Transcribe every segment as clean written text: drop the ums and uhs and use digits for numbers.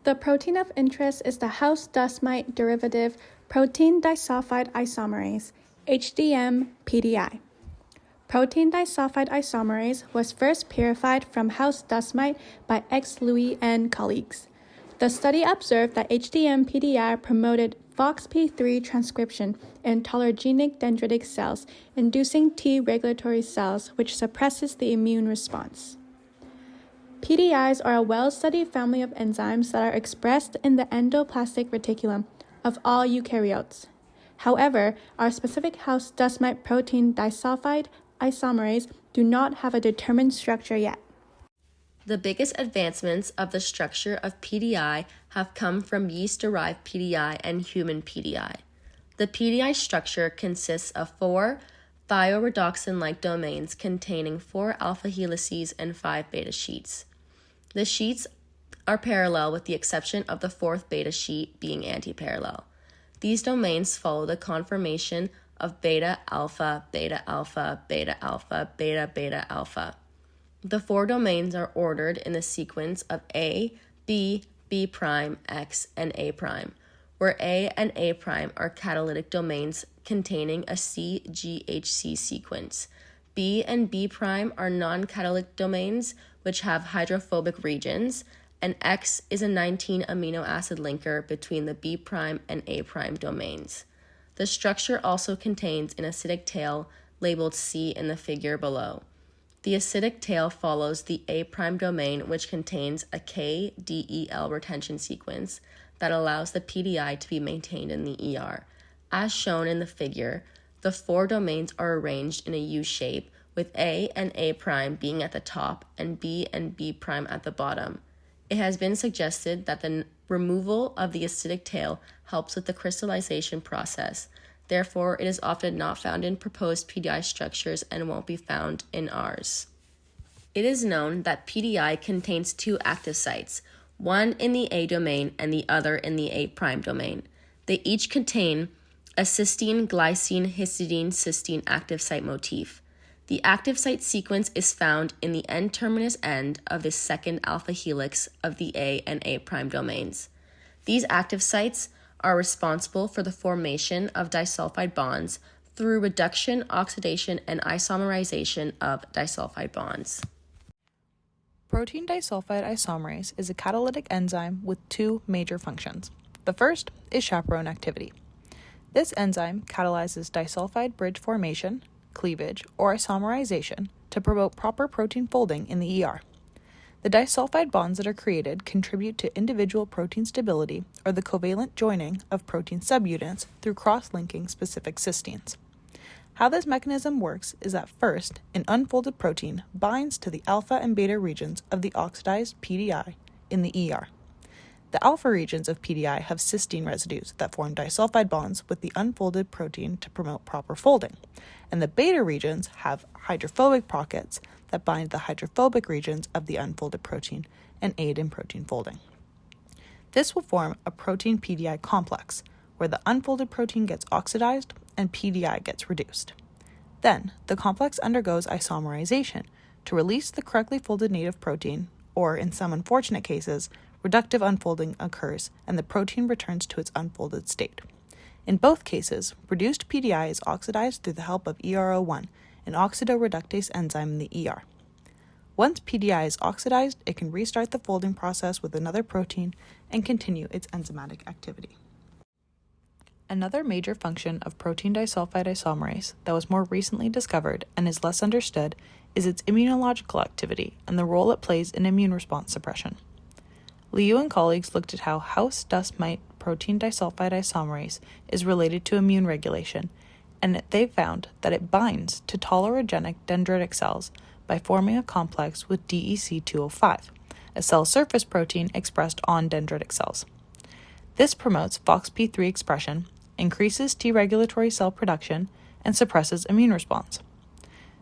The protein of interest is the house dust mite derivative protein disulfide isomerase, HDM-PDI. Protein disulfide isomerase was first purified from house dust mite by X. Louis and colleagues. The study observed that HDM-PDI promoted FOXP3 transcription in tolerogenic dendritic cells, inducing T regulatory cells, which suppresses the immune response. PDIs are a well-studied family of enzymes that are expressed in the endoplasmic reticulum of all eukaryotes. However, our specific house dust mite protein disulfide isomerase do not have a determined structure yet. The biggest advancements of the structure of PDI have come from yeast-derived PDI and human PDI. The PDI structure consists of 4 thioredoxin-like domains containing 4 alpha helices and 5 beta sheets. The sheets are parallel with the exception of the 4th beta sheet being antiparallel. These domains follow the conformation of beta alpha, beta alpha, beta alpha, beta beta alpha. The 4 domains are ordered in the sequence of A, B, B', X, and A', where A and A' are catalytic domains containing a CGHC sequence. B and B' are non-catalytic domains which have hydrophobic regions, and X is a 19 amino acid linker between the B' and A' domains. The structure also contains an acidic tail labeled C in the figure below. The acidic tail follows the A' domain, which contains a KDEL retention sequence that allows the PDI to be maintained in the ER. As shown in the figure, the 4 domains are arranged in a U shape, with A and A' being at the top and B at the bottom. It has been suggested that the removal of the acidic tail helps with the crystallization process. Therefore, it is often not found in proposed PDI structures and won't be found in ours. It is known that PDI contains 2 active sites, one in the A domain and the other in the A' domain. They each contain a cysteine, glycine, histidine, cysteine active site motif. The active site sequence is found in the N-terminus end of the 2nd alpha helix of the A and A' domains. These active sites are responsible for the formation of disulfide bonds through reduction, oxidation, and isomerization of disulfide bonds. Protein disulfide isomerase is a catalytic enzyme with 2 major functions. The first is chaperone activity. This enzyme catalyzes disulfide bridge formation, cleavage, or isomerization to promote proper protein folding in the ER. The disulfide bonds that are created contribute to individual protein stability or the covalent joining of protein subunits through cross-linking specific cysteines. How this mechanism works is that first, an unfolded protein binds to the alpha and beta regions of the oxidized PDI in the ER. The alpha regions of PDI have cysteine residues that form disulfide bonds with the unfolded protein to promote proper folding, and the beta regions have hydrophobic pockets that bind the hydrophobic regions of the unfolded protein and aid in protein folding. This will form a protein PDI complex, where the unfolded protein gets oxidized and PDI gets reduced. Then, the complex undergoes isomerization to release the correctly folded native protein, or in some unfortunate cases, reductive unfolding occurs and the protein returns to its unfolded state. In both cases, reduced PDI is oxidized through the help of ERO1, an oxidoreductase enzyme in the ER. Once PDI is oxidized, it can restart the folding process with another protein and continue its enzymatic activity. Another major function of protein disulfide isomerase that was more recently discovered and is less understood is its immunological activity and the role it plays in immune response suppression. Liu and colleagues looked at how house dust mite protein disulfide isomerase is related to immune regulation, and they found that it binds to tolerogenic dendritic cells by forming a complex with DEC205, a cell surface protein expressed on dendritic cells. This promotes FOXP3 expression, increases T regulatory cell production, and suppresses immune response.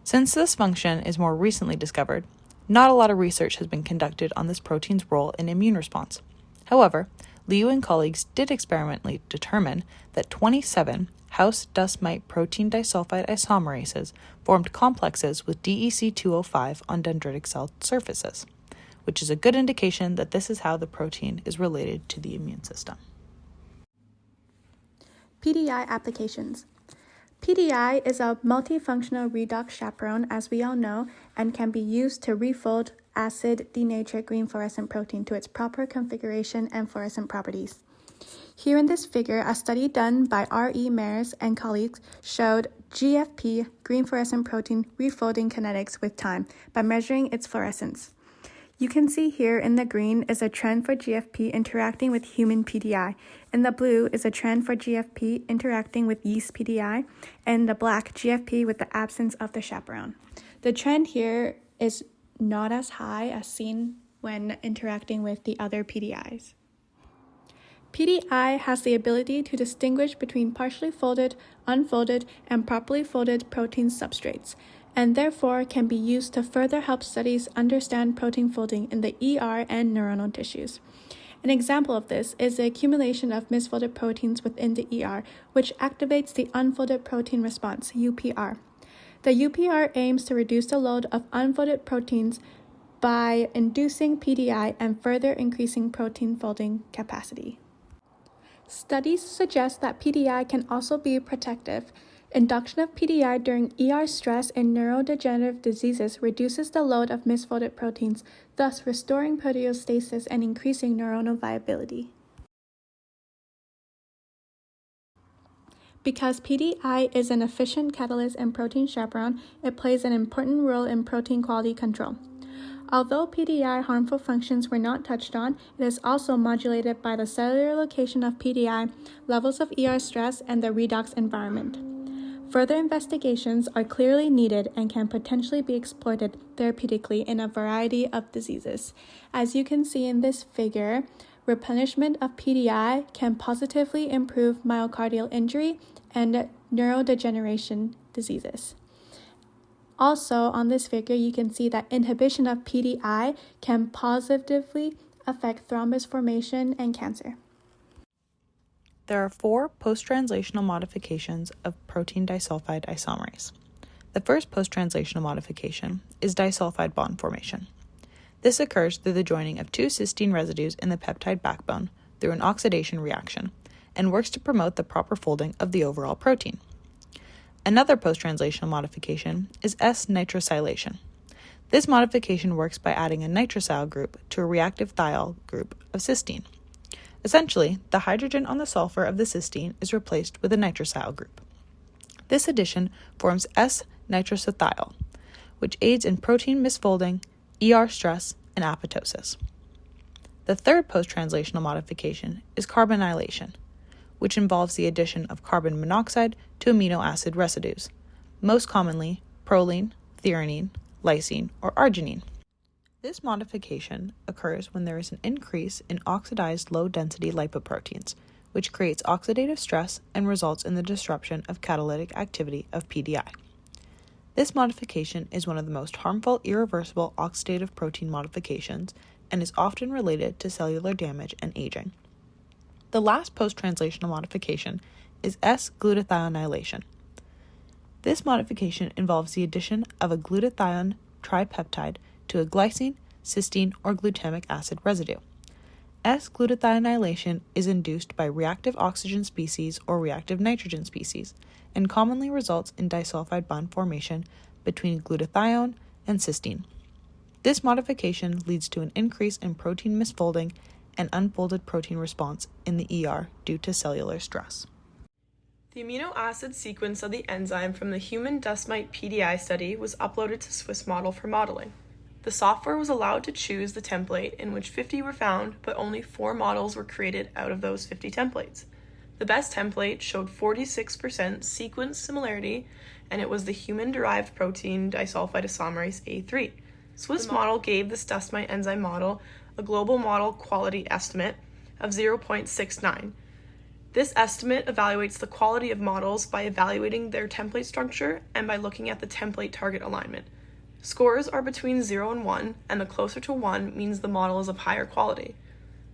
Since this function is more recently discovered, not a lot of research has been conducted on this protein's role in immune response. However, Liu and colleagues did experimentally determine that 27 house dust mite protein disulfide isomerases formed complexes with DEC205 on dendritic cell surfaces. which is a good indication that this is how the protein is related to the immune system. PDI applications. PDI is a multifunctional redox chaperone, as we all know, and can be used to refold acid denatured green fluorescent protein to its proper configuration and fluorescent properties. Here in this figure, a study done by R.E. Mares and colleagues showed GFP, green fluorescent protein, refolding kinetics with time by measuring its fluorescence. You can see here in the green is a trend for GFP interacting with human PDI. In the blue is a trend for GFP interacting with yeast PDI, and in the black, GFP with the absence of the chaperone. The trend here is not as high as seen when interacting with the other PDIs. PDI has the ability to distinguish between partially folded, unfolded, and properly folded protein substrates, and therefore can be used to further help studies understand protein folding in the ER and neuronal tissues. An example of this is the accumulation of misfolded proteins within the ER, which activates the unfolded protein response, UPR. The UPR aims to reduce the load of unfolded proteins by inducing PDI and further increasing protein folding capacity. Studies suggest that PDI can also be protective. Induction of PDI during ER stress in neurodegenerative diseases reduces the load of misfolded proteins, thus restoring proteostasis and increasing neuronal viability. Because PDI is an efficient catalyst and protein chaperone, it plays an important role in protein quality control. Although PDI harmful functions were not touched on, it is also modulated by the cellular location of PDI, levels of ER stress, and the redox environment. Further investigations are clearly needed and can potentially be exploited therapeutically in a variety of diseases. As you can see in this figure, replenishment of PDI can positively improve myocardial injury and neurodegeneration diseases. Also, on this figure, you can see that inhibition of PDI can positively affect thrombus formation and cancer. There are 4 post-translational modifications of protein disulfide isomerase. The first post-translational modification is disulfide bond formation. This occurs through the joining of 2 cysteine residues in the peptide backbone through an oxidation reaction and works to promote the proper folding of the overall protein. Another post-translational modification is S-nitrosylation. This modification works by adding a nitrosyl group to a reactive thiol group of cysteine. Essentially, the hydrogen on the sulfur of the cysteine is replaced with a nitrosyl group. This addition forms S-nitrosothiol, which aids in protein misfolding, ER stress, and apoptosis. The third post-translational modification is carbonylation, which involves the addition of carbon monoxide to amino acid residues, most commonly proline, threonine, lysine, or arginine. This modification occurs when there is an increase in oxidized low-density lipoproteins, which creates oxidative stress and results in the disruption of catalytic activity of PDI. This modification is one of the most harmful irreversible oxidative protein modifications and is often related to cellular damage and aging. The last post-translational modification is S-glutathionylation. This modification involves the addition of a glutathione tripeptide to a glycine, cysteine, or glutamic acid residue. S-glutathionylation is induced by reactive oxygen species or reactive nitrogen species and commonly results in disulfide bond formation between glutathione and cysteine. This modification leads to an increase in protein misfolding and unfolded protein response in the ER due to cellular stress. The amino acid sequence of the enzyme from the human dust mite PDI study was uploaded to Swiss Model for modeling. The software was allowed to choose the template in which 50 were found, but only 4 models were created out of those 50 templates. The best template showed 46% sequence similarity, and it was the human-derived protein disulfide isomerase A3. Swiss Model gave this dust mite enzyme model a global model quality estimate of 0.69. This estimate evaluates the quality of models by evaluating their template structure and by looking at the template target alignment. Scores are between 0 and 1, and the closer to 1 means the model is of higher quality.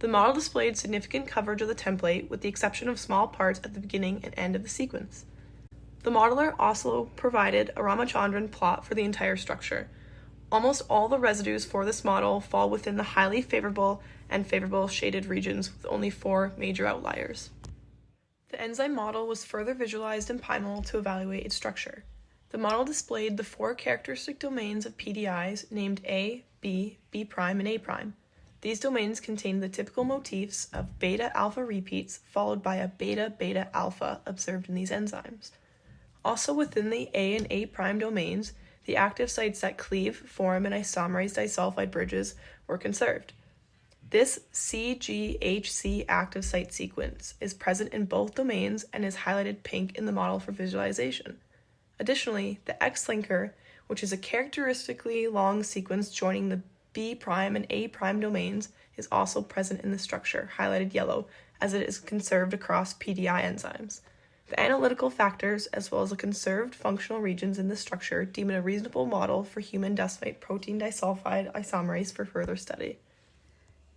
The model displayed significant coverage of the template with the exception of small parts at the beginning and end of the sequence. The modeler also provided a Ramachandran plot for the entire structure. Almost all the residues for this model fall within the highly favorable and favorable shaded regions, with only 4 major outliers. The enzyme model was further visualized in PyMol to evaluate its structure. The model displayed the 4 characteristic domains of PDIs named A, B, B', and A'. These domains contain the typical motifs of beta-alpha repeats followed by a beta-beta-alpha observed in these enzymes. Also within the A and A' domains, the active sites that cleave, form, and isomerase disulfide bridges were conserved. This CGHC active site sequence is present in both domains and is highlighted pink in the model for visualization. Additionally, the X linker, which is a characteristically long sequence joining the B' and A' domains, is also present in the structure, highlighted yellow, as it is conserved across PDI enzymes. The analytical factors, as well as the conserved functional regions in the structure, deem it a reasonable model for human dust mite protein disulfide isomerase for further study.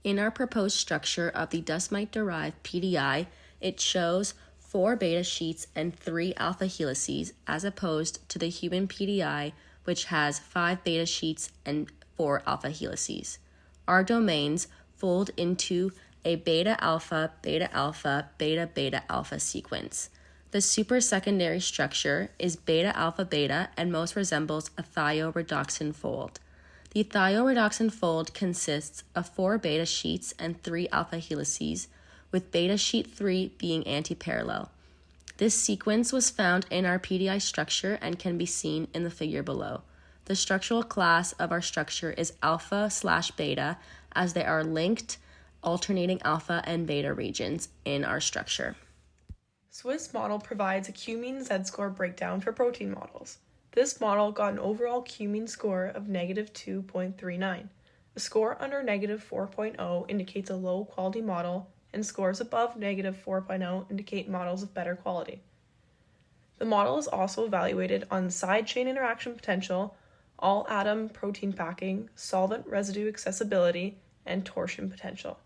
In our proposed structure of the dust mite-derived PDI, it shows 4 beta sheets and 3 alpha helices, as opposed to the human PDI, which has 5 beta sheets and 4 alpha helices. Our domains fold into a beta-alpha, beta-alpha, beta-beta-alpha sequence. The supersecondary structure is beta-alpha-beta and most resembles a thioredoxin fold. The thioredoxin fold consists of 4 beta sheets and 3 alpha helices, with beta sheet 3 being antiparallel. This sequence was found in our PDI structure and can be seen in the figure below. The structural class of our structure is alpha/beta, as they are linked, alternating alpha and beta regions in our structure. Swiss model provides a Q-mean Z-score breakdown for protein models. This model got an overall Q-mean score of negative 2.39. A score under negative 4.0 indicates a low-quality model, and scores above negative 4.0 indicate models of better quality. The model is also evaluated on side chain interaction potential, all-atom protein packing, solvent residue accessibility, and torsion potential.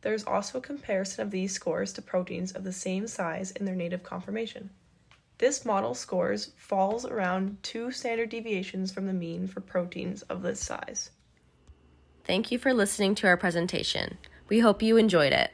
There is also a comparison of these scores to proteins of the same size in their native conformation. This model scores falls around 2 standard deviations from the mean for proteins of this size. Thank you for listening to our presentation. We hope you enjoyed it.